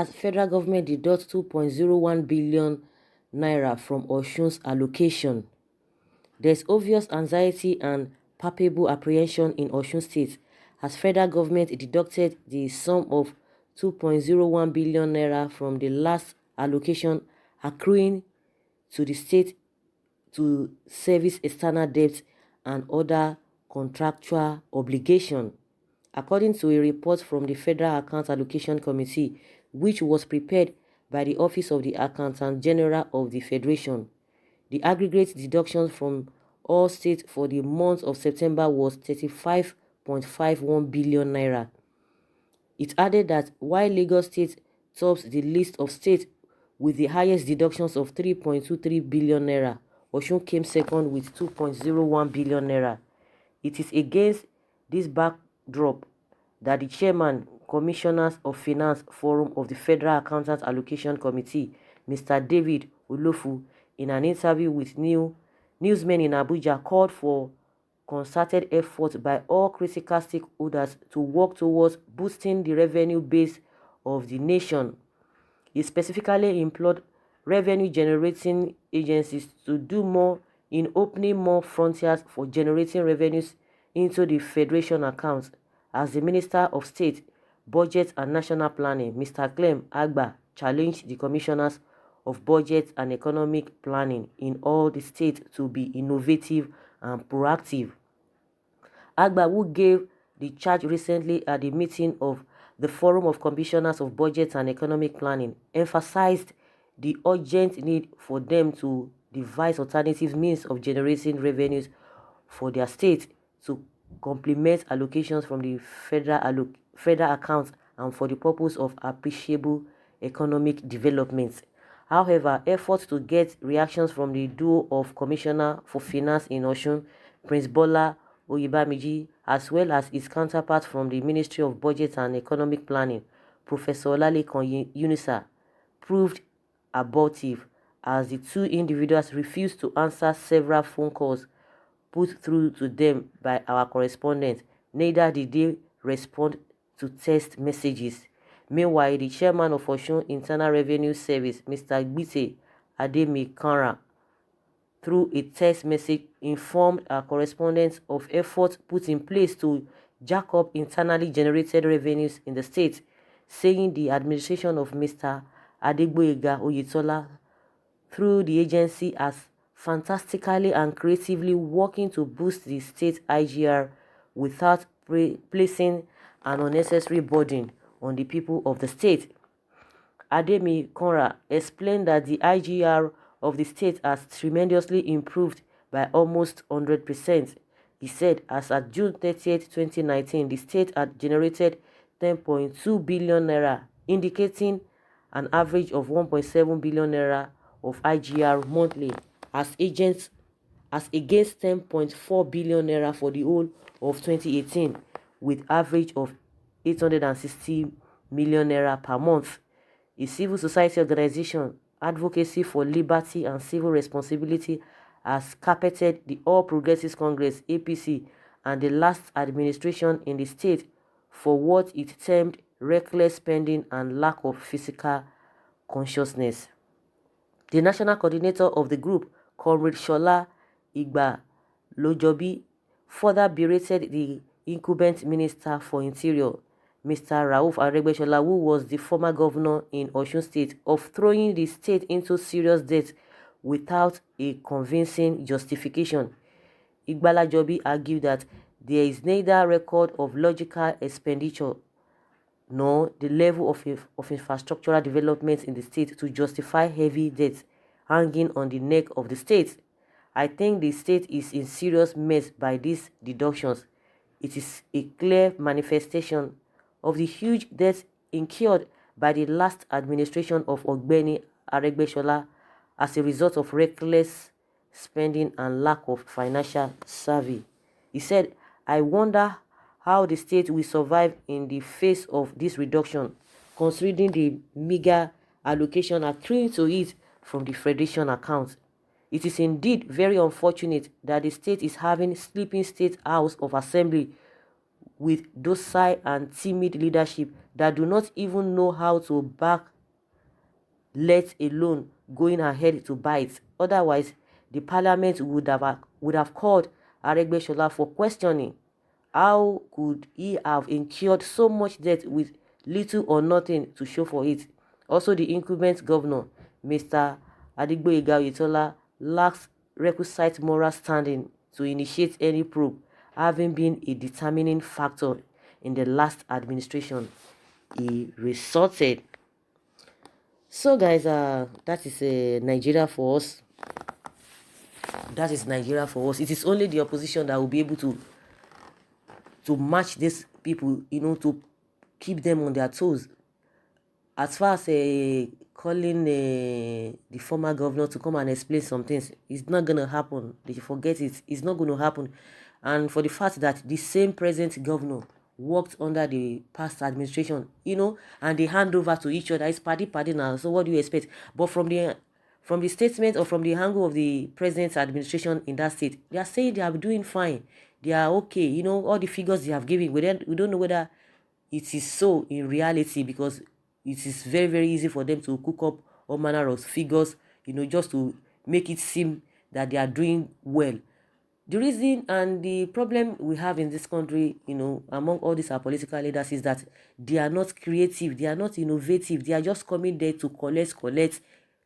as federal government deducts 2.01 billion naira from Osun'S allocation. There's obvious anxiety and palpable apprehension in Osun State as federal government deducted the sum of 2.01 billion naira from the last allocation accruing to the state to service external debt and other contractual obligations. According to a report from the Federal Accounts Allocation Committee, which was prepared by the Office of the Accountant General of the Federation, the aggregate deductions from all states for the month of September was 35.51 billion naira. It added that while Lagos State tops the list of states with the highest deductions of 3.23 billion naira, Osun came second with 2.01 billion naira. It is against this backdrop that the chairman, Commissioners of Finance Forum of the Federal Accountants Allocation Committee, Mr. David Olofu, in an interview with newsmen in Abuja, called for concerted efforts by all critical stakeholders to work towards boosting the revenue base of the nation. He specifically implored revenue-generating agencies to do more in opening more frontiers for generating revenues into the Federation accounts, as the Minister of State, Budget and National Planning, Mr. Clem Agba, challenged the Commissioners of Budget and Economic Planning in all the states to be innovative and proactive. Agba, who gave the charge recently at the meeting of the Forum of Commissioners of Budget and Economic Planning, emphasized the urgent need for them to devise alternative means of generating revenues for their state to complement allocations from the federal accounts and for the purpose of appreciable economic development. However, efforts to get reactions from the duo of Commissioner for Finance in Osun, Prince Bola Oyebamiji, as well as his counterpart from the Ministry of Budget and Economic Planning, Professor Olalekan Yunusa, proved abortive as the two individuals refused to answer several phone calls put through to them by our correspondent. Neither did they respond to text messages. Meanwhile, the chairman of Osun Internal Revenue Service, Mr. Gbite Ademi-Kanra, through a text message, informed our correspondents of efforts put in place to jack up internally generated revenues in the state, saying the administration of Mr. Adegboyega Oyetola through the agency has fantastically and creatively working to boost the state IGR without placing an unnecessary burden on the people of the state. Ademi-Kanra explained that the IGR of the state has tremendously improved by almost 100%. He said, as at June 30th, 2019, the state had generated 10.2 billion naira, indicating an average of 1.7 billion naira of IGR monthly, as against 10.4 billion naira for the whole of 2018, with average of 860 million naira per month. A civil society organization, Advocacy for Liberty and Civil Responsibility, has carpeted the All Progressives Congress (APC) and the last administration in the state for what it termed reckless spending and lack of fiscal consciousness. The national coordinator of the group, Comrade Shola Igba-Lojobi, further berated the incumbent Minister for Interior, Mr. Rauf Aregbesola, who was the former governor in Osun State, of throwing the state into serious debt without a convincing justification. Igba-Lojobi argued that there is neither record of logical expenditure nor the level of infrastructural development in the state to justify heavy debt hanging on the neck of the state. I think the state is in serious mess by these deductions. It is a clear manifestation of the huge debt incurred by the last administration of Ogbeni Aregbesola as a result of reckless spending and lack of financial savvy. He said, I wonder how the state will survive in the face of this reduction, considering the meager allocation accruing to it from the Federation account. It is indeed very unfortunate that the state is having sleeping state house of assembly with docile and timid leadership that do not even know how to back let alone going ahead to buy it. Otherwise, the parliament would have called Aregbesola for questioning. How could he have incurred so much debt with little or nothing to show for it? Also, the incumbent governor, Mr. Adigboyega Oyetola, lacks requisite moral standing to initiate any probe, having been a determining factor in the last administration he resorted. So guys, that is Nigeria for us. That is Nigeria for us. It is only the opposition that will be able to match these people, to keep them on their toes. As far as calling the former governor to come and explain some things, it's not going to happen. They forget it. It's not going to happen. And for the fact that the same present governor worked under the past administration, and they hand over to each other. It's party now. So what do you expect? But from the statement or from the angle of the present administration in that state, they are saying they are doing fine. They are okay. All the figures they have given, we don't know whether it is so in reality, because it is very, very easy for them to cook up all manner of figures, just to make it seem that they are doing well. The reason and the problem we have in this country, among all these our political leaders, is that they are not creative, they are not innovative, they are just coming there to collect,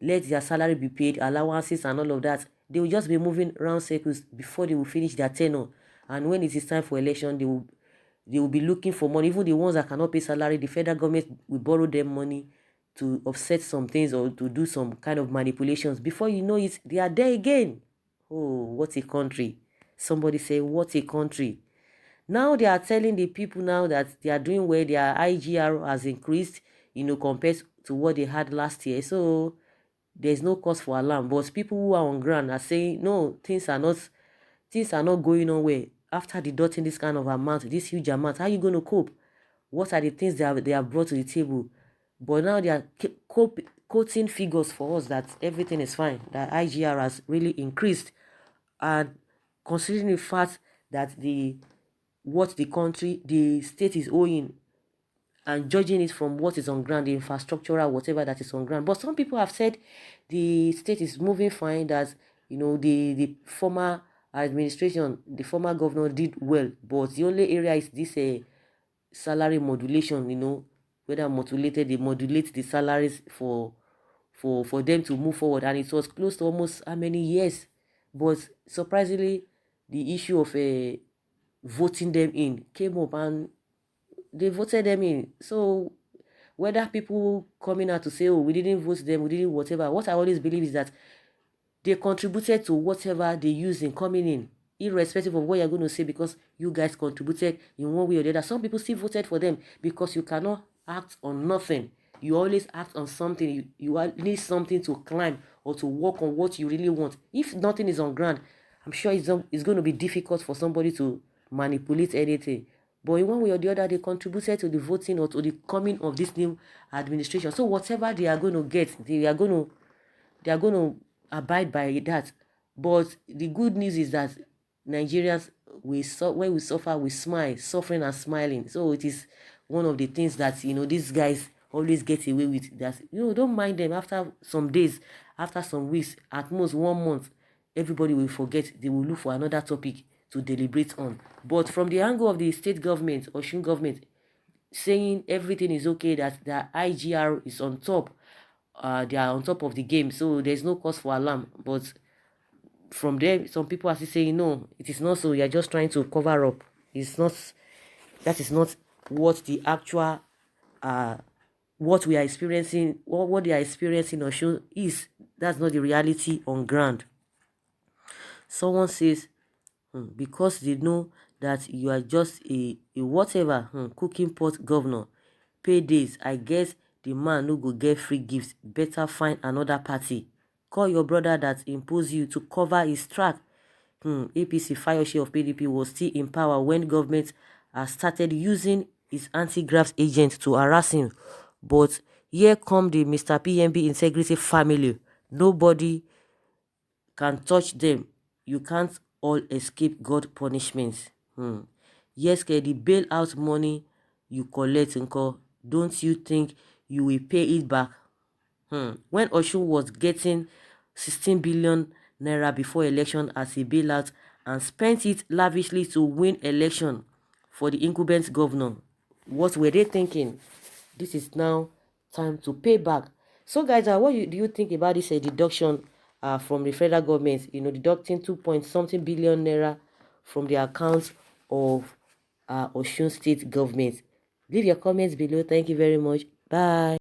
let their salary be paid, allowances and all of that. They will just be moving round circles before they will finish their tenure. And when it is time for election, they will be looking for money. Even the ones that cannot pay salary, the federal government will borrow them money to offset some things or to do some kind of manipulations. Before you know it, they are there again. Oh, what a country. Somebody say, what a country. Now they are telling the people now that they are doing well. Their IGR has increased, compared to what they had last year. So there's no cause for alarm. But people who are on ground are saying, no, things are not going on well. After deducting this kind of amount, this huge amount, how are you going to cope? What are the things they have brought to the table? But now they are quoting figures for us that everything is fine, that IGR has really increased. And considering the fact that the state is owing, and judging it from what is on ground, the infrastructural, whatever that is on ground. But some people have said the state is moving fine, that, the former administration, the former governor did well. But the only area is this salary modulation, whether they modulate the salaries for them to move forward. And it was close to almost how many years? But surprisingly, the issue of voting them in came up, and they voted them in. So whether people coming out to say, oh, we didn't vote them, we didn't whatever, what I always believe is that they contributed to whatever they used in coming in, irrespective of what you're going to say, because you guys contributed in one way or the other. Some people still voted for them because you cannot act on nothing. You always act on something. You need something to climb or to work on what you really want. If nothing is on ground, I'm sure it's going to be difficult for somebody to manipulate anything. But in one way or the other, they contributed to the voting or to the coming of this new administration. So whatever they are going to get, they are going to abide by that. But the good news is that Nigerians, when we suffer, we smile, suffering and smiling. So it is one of the things that these guys always get away with. That don't mind them. After some days, after some weeks, at most 1 month, everybody will forget. They will look for another topic to deliberate on. But from the angle of the state government or Osun government, saying everything is okay, that the IGR is on top, they are on top of the game, so there's no cause for alarm. But from there, some people are still saying, no, it is not so. You're just trying to cover up. It's not. That is not what the actual what we are experiencing, or what they are experiencing or show is. That's not the reality on ground. Someone says, because they know that you are just a whatever cooking pot governor, paydays, I guess the man no go get free gifts. Better find another party. Call your brother that imposed you to cover his track. APC Fayose of PDP was still in power when government has started using its anti-graft agent to harass him. But here come the Mr. PMB integrity family. Nobody can touch them. You can't all escape God punishments. Yes, the bailout money you collect, don't you think you will pay it back? When Osun was getting 16 billion naira before election as a bailout and spent it lavishly to win election for the incumbent governor. What were they thinking? This is now time to pay back. So guys, do you think about this deduction from the federal government, deducting 2 point something billion naira from the accounts of Osun State government? Leave your comments below. Thank you very much. Bye.